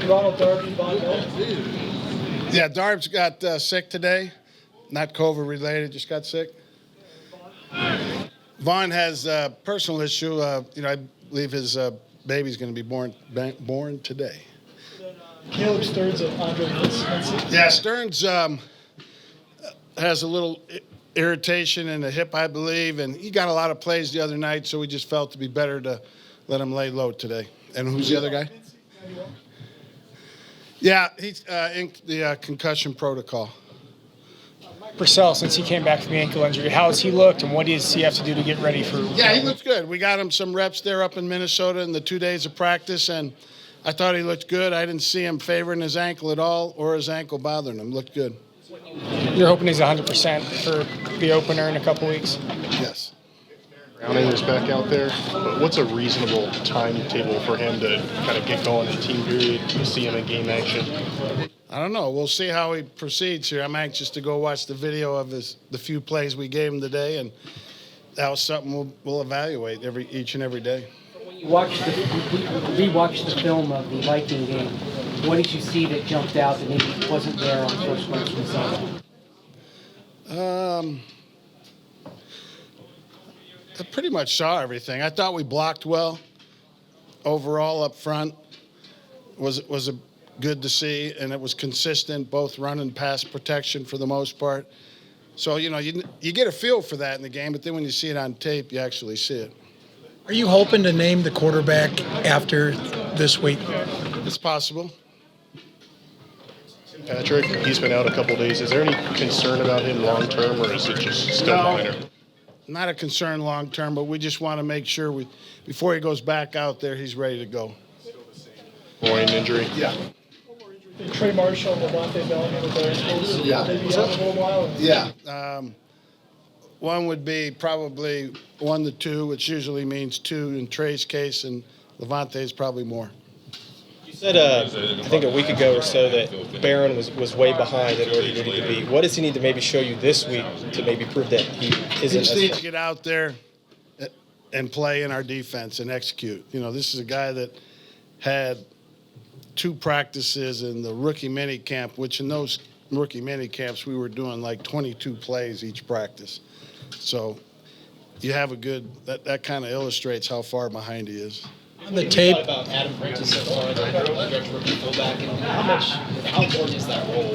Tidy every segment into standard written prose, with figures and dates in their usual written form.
Ronald Darby, Von Miller. Yeah, Darb's got sick today. Not COVID related, just got sick. Vaughn has a personal issue. I believe his baby's going to be born today. Caleb Stearns of Andre Vincent. Yeah, Stearns has a little irritation in the hip, I believe, and he got a lot of plays the other night, so we just felt to be better to let him lay low today. And who's the other guy? Yeah, he's in the concussion protocol. Purcell, since he came back from the ankle injury, how has he looked, and what does he have to do to get ready for? Yeah, he looks good. We got him some reps there up in Minnesota in the 2 days of practice, and I thought he looked good. I didn't see him favoring his ankle at all or his ankle bothering him. Looked good. You're hoping he's 100% for the opener in a couple weeks? Yes. Browning is back out there, but what's a reasonable timetable for him to kind of get going in team period, to see him in game action? I don't know. We'll see how he proceeds here. I'm anxious to go watch the video of the few plays we gave him today, and that was something we'll evaluate each and every day. When you rewatched the film of the Viking game, what did you see that jumped out that maybe wasn't there on the first glance we saw? I pretty much saw everything. I thought we blocked well overall up front. Was good to see, and it was consistent, both run and pass protection for the most part. So, you get a feel for that in the game, but then when you see it on tape, you actually see it. Are you hoping to name the quarterback after this week? It's possible. Patrick, he's been out a couple days. Is there any concern about him long term, or is it just still minor? Not a concern long term, but we just want to make sure before he goes back out there, he's ready to go. Groin injury? Yeah. Trey Marshall and Levante Bellamy with their ankles. Yeah. Maybe out a little while. Yeah. One would be probably 1 to 2, which usually means 2 in Trey's case, and Levante's probably more. You said, I think a week ago or so, that Barron was way behind in where he needed to be. What does he need to maybe show you this week to maybe prove that he isn't? He just needs to get out there and play in our defense and execute. This is a guy that had 2 practices in the rookie mini camp, which in those rookie mini camps we were doing like 22 plays each practice. So you have that kind of illustrates how far behind he is. On the tape, About Adam Prentice so far, the stretch rookie fullback, and how important is that role?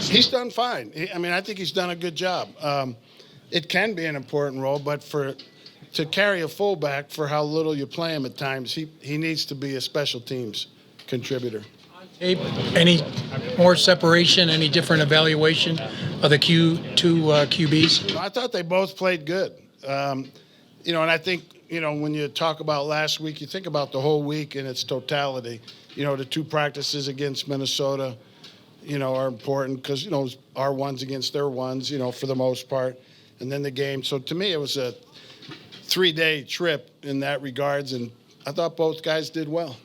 He's done fine. I think he's done a good job. It can be an important role, but to carry a fullback for how little you play him at times, he needs to be a special teams contributor. tape, any more separation, any different evaluation of the two QBs? I thought they both played good. And I think, when you talk about last week, you think about the whole week in its totality. The 2 practices against Minnesota, are important because, our ones against their ones, for the most part. And then the game. So to me, it was a 3-day trip in that regards, and I thought both guys did well.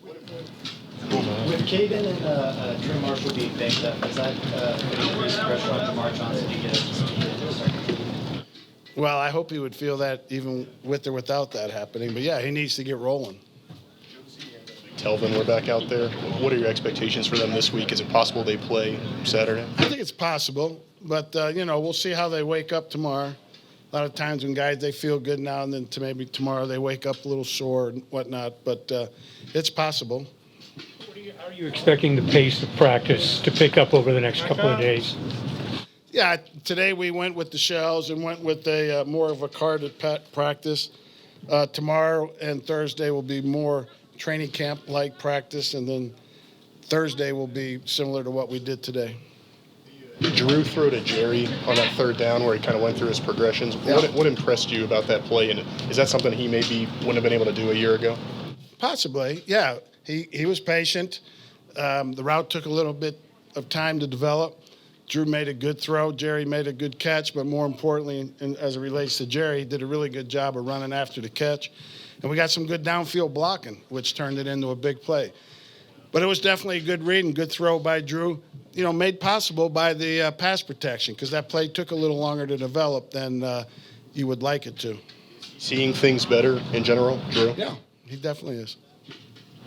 With Caden and Trey Marshall being banged up, is that increased pressure on DeMar Johnson to get up to speed? Well, I hope he would feel that even with or without that happening. But, yeah, he needs to get rolling. Telvin, we're back out there. What are your expectations for them this week? Is it possible they play Saturday? I think it's possible. But, we'll see how they wake up tomorrow. A lot of times when guys, they feel good now, and then maybe tomorrow they wake up a little sore and whatnot. But it's possible. How are you expecting the pace of practice to pick up over the next couple of days? Yeah, today we went with the shells and went with a more of a carded practice. Tomorrow and Thursday will be more training camp-like practice, and then Thursday will be similar to what we did today. Drew threw to Jerry on that 3rd down where he kind of went through his progressions. Yeah. What impressed you about that play, and is that something he maybe wouldn't have been able to do a year ago? Possibly, yeah. He was patient. The route took a little bit of time to develop. Drew made a good throw. Jerry made a good catch, but more importantly, and as it relates to Jerry, he did a really good job of running after the catch. And we got some good downfield blocking, which turned it into a big play. But it was definitely a good read and good throw by Drew, made possible by the pass protection, because that play took a little longer to develop than you would like it to. Seeing things better in general, Drew? Yeah, he definitely is.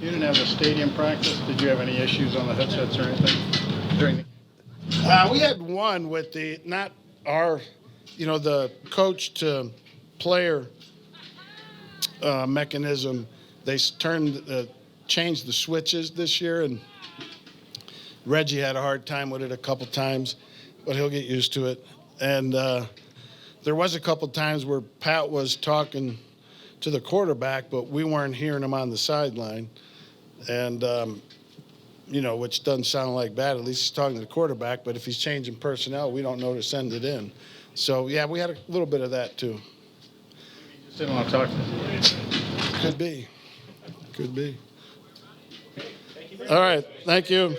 You didn't have a stadium practice. Did you have any issues on the headsets or anything during the? We had one with not our, the coach to player mechanism. They changed the switches this year, and Reggie had a hard time with it a couple times, but he'll get used to it. And there was a couple times where Pat was talking to the quarterback, but we weren't hearing him on the sideline. And, which doesn't sound like bad. At least he's talking to the quarterback. But if he's changing personnel, we don't know to send it in. So, yeah, we had a little bit of that, too. Just didn't want to talk to him. Could be. All right. Thank you.